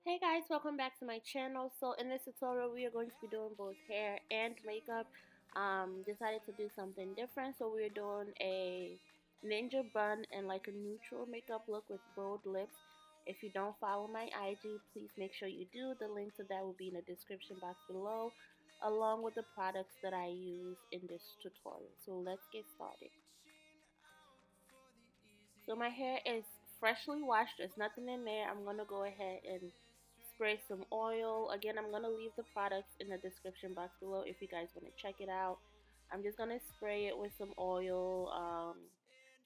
Hey guys, welcome back to my channel. So in this tutorial we are going to be doing both hair and makeup. Decided to do something different, so we're doing a ninja bun and like a neutral makeup look with bold lips. If you don't follow my IG, please make sure you do. The link to that will be in the description box below, along with the products that I use in this tutorial. So let's get started. So my hair is freshly washed. There's nothing in there. I'm going to go ahead and spray some oil. Again, I'm going to leave the products in the description box below if you guys want to check it out. I'm just going to spray it with some oil,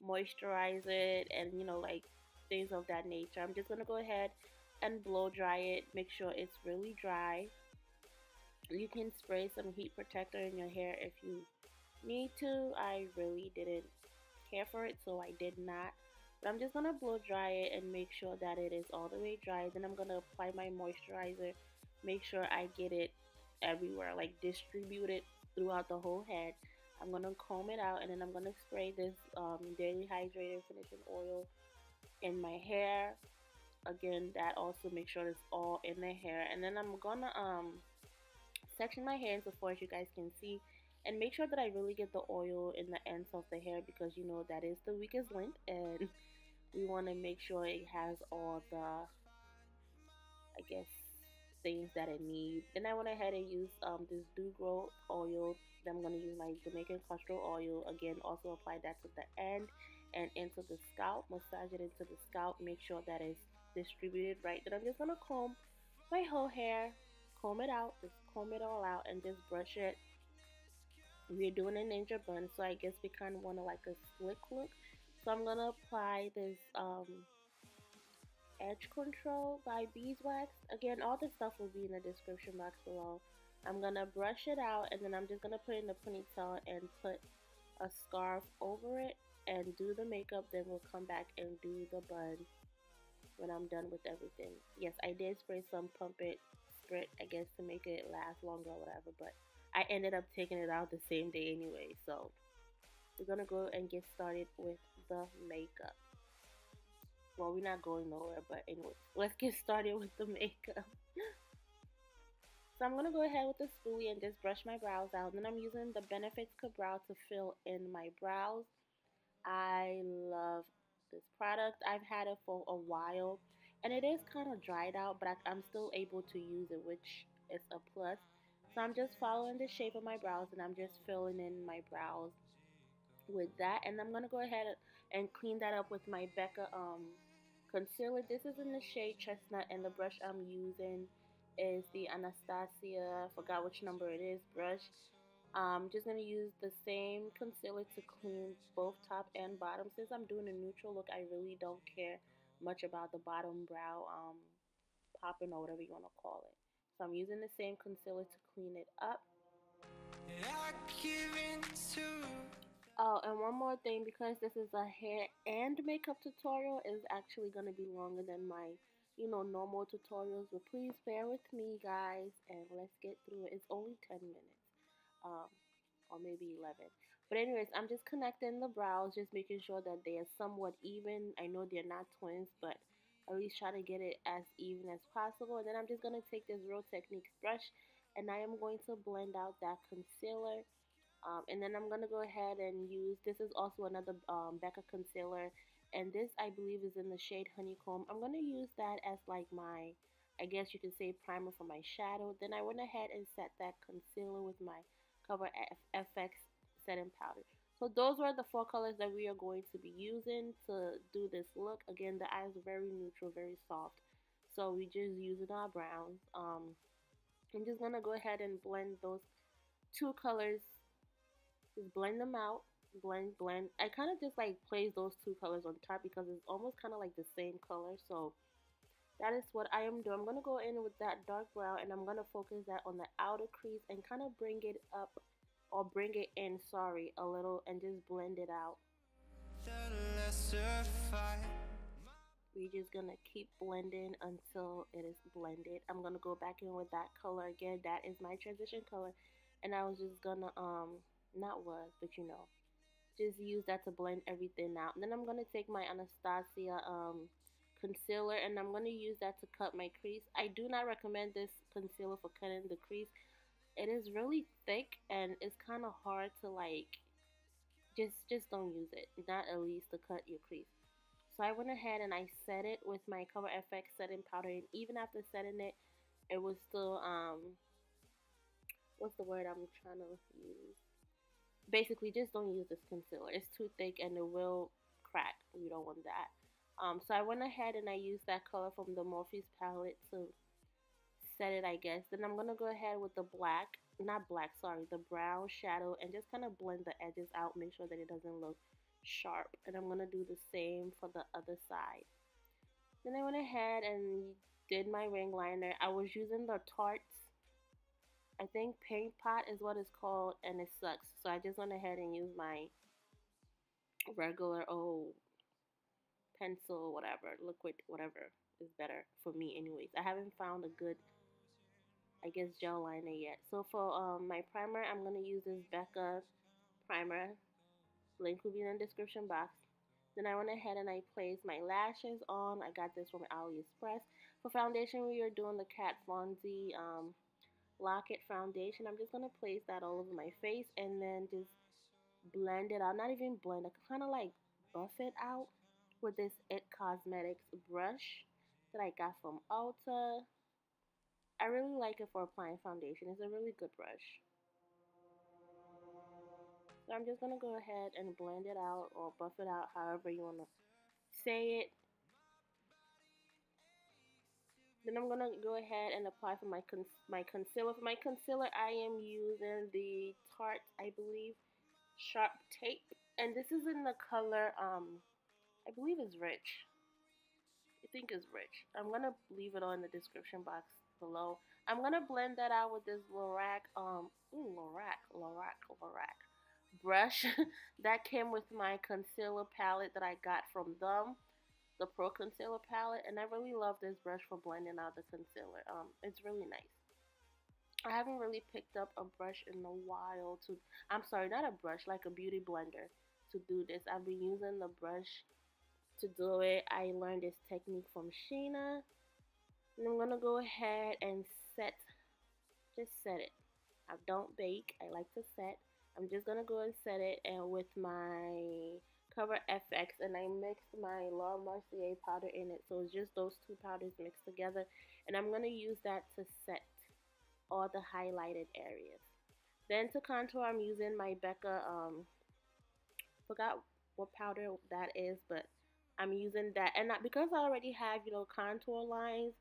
moisturize it, and like things of that nature. I'm just going to go ahead and blow dry it. Make sure it's really dry. You can spray some heat protector in your hair if you need to. I really didn't care for it, so I did not. But I'm just going to blow dry it and make sure that it is all the way dry. Then I'm going to apply my moisturizer. Make sure I get it everywhere, like distribute it throughout the whole head. I'm going to comb it out, and then I'm going to spray this daily hydrated finishing oil in my hair. Again, that also make sure it's all in the hair. And then I'm going to section my hair into four, as you guys can see, and make sure that I really get the oil in the ends of the hair, because that is the weakest link, and we want to make sure it has all the, I guess, things that it needs. Then I went ahead and used this dew growth oil. Then I'm going to use my Jamaican castor oil. Again, also apply that to the end and into the scalp. Massage it into the scalp. Make sure that it's distributed right. Then I'm just going to comb my whole hair. Comb it out. Just comb it all out and just brush it. We're doing a ninja bun, so I guess we kind of want to like a slick look. So I'm going to apply this edge control by beeswax. Again, all this stuff will be in the description box below. I'm gonna brush it out, and then I'm just gonna put it in a ponytail and put a scarf over it and do the makeup. Then we'll come back and do the bun when I'm done with everything. Yes, I did spray some pump it sprit, I guess, to make it last longer or whatever, but I ended up taking it out the same day anyway. So we're gonna go and get started with the makeup. Well, we're not going nowhere, but anyway, let's get started with the makeup. So I'm gonna go ahead with the spoolie and just brush my brows out. Then I'm using the Benefits Brow to fill in my brows. I love this product. I've had it for a while, and it is kind of dried out, but I'm still able to use it, which is a plus. So I'm just following the shape of my brows, and I'm just filling in my brows with that. And I'm gonna go ahead and clean that up with my Becca concealer. This is in the shade Chestnut, and the brush I'm using is the Anastasia, I forgot which number it is, brush. I'm just going to use the same concealer to clean both top and bottom. Since I'm doing a neutral look, I really don't care much about the bottom brow popping, or whatever you want to call it. So I'm using the same concealer to clean it up. Oh, and one more thing, because this is a hair and makeup tutorial, is actually going to be longer than my, normal tutorials. But please bear with me, guys, and let's get through it. It's only 10 minutes, or maybe 11. But anyways, I'm just connecting the brows, just making sure that they are somewhat even. I know they're not twins, but at least try to get it as even as possible. And then I'm just going to take this Real Techniques brush, and I am going to blend out that concealer. And then I'm going to go ahead and use, this is also another Becca concealer, and this I believe is in the shade Honeycomb. I'm going to use that as like my, I guess you could say, primer for my shadow. Then I went ahead and set that concealer with my Cover FX setting powder. So those were the four colors that we are going to be using to do this look. Again, the eyes are very neutral, very soft, so we just using our browns. I'm just going to go ahead and blend those two colors. Just blend them out. Blend, blend. I kind of just like place those two colors on top because it's almost kind of like the same color. So that is what I am doing. I'm going to go in with that dark brown, and I'm going to focus that on the outer crease and kind of bring it up, or bring it in, sorry, a little, and just blend it out. We're just going to keep blending until it is blended. I'm going to go back in with that color again. That is my transition color. And I was just going to, not was, but just use that to blend everything out. And then I'm going to take my Anastasia concealer, and I'm going to use that to cut my crease. I do not recommend this concealer for cutting the crease. It is really thick and it's kind of hard to like, just don't use it, not at least to cut your crease. So I went ahead and I set it with my Cover FX setting powder, and even after setting it, it was still what's the word I'm trying to use? Basically, just don't use this concealer. It's too thick and it will crack. We don't want that. So I went ahead and I used that color from the Morphe's palette to set it, I guess. Then I'm gonna go ahead with the black, not black, sorry, the brown shadow, and just kind of blend the edges out. Make sure that it doesn't look sharp. And I'm gonna do the same for the other side. Then I went ahead and did my ring liner. I was using the Tarte's, I think Paint Pot is what it's called, and it sucks. So I just went ahead and used my regular old pencil, whatever, liquid, whatever is better for me anyways. I haven't found a good, I guess, gel liner yet. So for my primer, I'm going to use this Becca primer. Link will be in the description box. Then I went ahead and I placed my lashes on. I got this from AliExpress. For foundation, we are doing the Kat Von D Lock-It foundation. I'm just going to place that all over my face and then just blend it out. Not even blend, I kind of like buff it out with this It Cosmetics brush that I got from Ulta. I really like it for applying foundation. It's a really good brush. So I'm just going to go ahead and blend it out or buff it out, however you want to say it. Then I'm going to go ahead and apply for my concealer. For my concealer, I am using the Tarte, I believe, Sharp Tape. And this is in the color, I believe it's Rich. I think it's Rich. I'm going to leave it on the description box below. I'm going to blend that out with this Lorac, Lorac brush that came with my concealer palette that I got from them, the Pro Concealer palette, and I really love this brush for blending out the concealer. It's really nice. I haven't really picked up a brush in a while to, I'm sorry, not a brush, like a beauty blender to do this. I've been using the brush to do it. I learned this technique from Sheena. And I'm gonna go ahead and just set it. I don't bake, I like to set. I'm just gonna go and set it, and with my Cover FX, and I mixed my La Mercier powder in it. So it's just those two powders mixed together, and I'm gonna use that to set all the highlighted areas. Then to contour, I'm using my Becca, forgot what powder that is, but I'm using that. And because I already have, contour lines,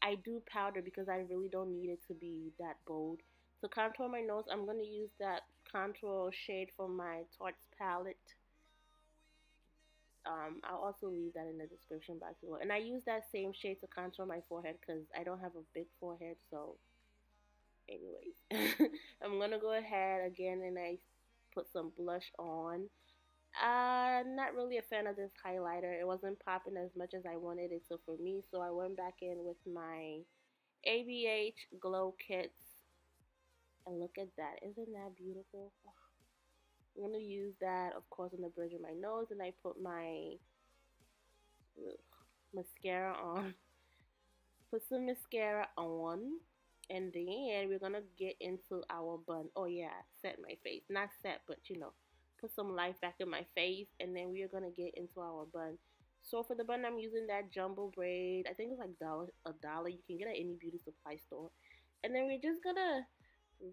I do powder because I really don't need it to be that bold. To contour my nose, I'm going to use that contour shade from my Tarte's palette. I'll also leave that in the description box below. And I use that same shade to contour my forehead because I don't have a big forehead. So anyways, I'm going to go ahead again and I put some blush on. Not really a fan of this highlighter. It wasn't popping as much as I wanted it to for me, so I went back in with my ABH Glow Kits, and look at that. Isn't that beautiful? I'm going to use that, of course, on the bridge of my nose, and I put my mascara on. Put some mascara on, and then we're going to get into our bun. Oh, yeah, set my face. Not set, but, put some life back in my face, and then we are going to get into our bun. So for the bun, I'm using that jumbo braid. I think it's like $1. You can get it at any beauty supply store. And then we're just going to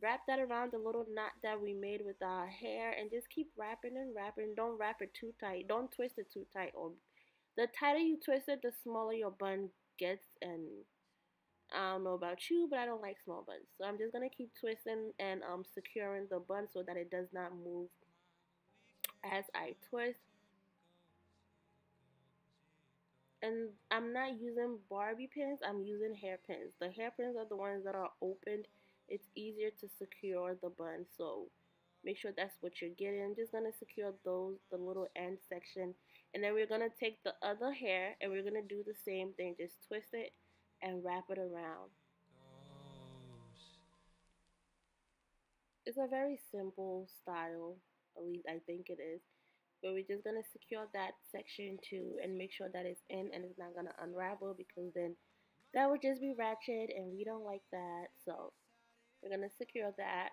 wrap that around the little knot that we made with our hair, and just keep wrapping and wrapping. Don't wrap it too tight. Don't twist it too tight. Or the tighter you twist it, the smaller your bun gets. And I don't know about you, but I don't like small buns. So I'm just going to keep twisting and securing the bun so that it does not move as I twist. And I'm not using Barbie pins, I'm using hairpins. The hairpins are the ones that are opened. It's easier to secure the bun, so make sure that's what you're getting. I'm just gonna secure the little end section, and then we're gonna take the other hair and we're gonna do the same thing. Just twist it and wrap it around. It's a very simple style, at least I think it is. But we're just gonna secure that section too and make sure that it's in and it's not gonna unravel, because then that would just be ratchet and we don't like that. So we're gonna secure that.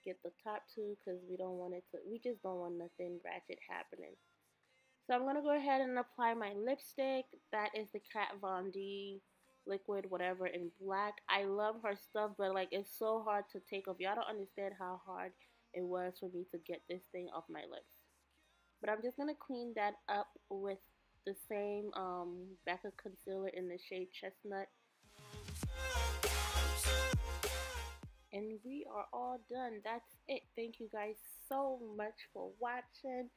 Get the top too, because we don't want it to, we just don't want nothing ratchet happening. So I'm gonna go ahead and apply my lipstick. That is the Kat Von D liquid whatever in black. I love her stuff, but like it's so hard to take off. Y'all don't understand how hard it was for me to get this thing off my lips. But I'm just gonna clean that up with the same Becca concealer in the shade Chestnut. And we are all done. That's it. Thank you guys so much for watching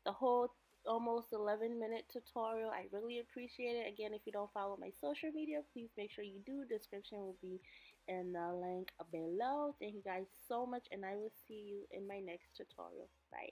the whole almost 11-minute tutorial. I really appreciate it. Again, if you don't follow my social media, please make sure you do. Description will be in the link below. Thank you guys so much, and I will see you in my next tutorial. Bye.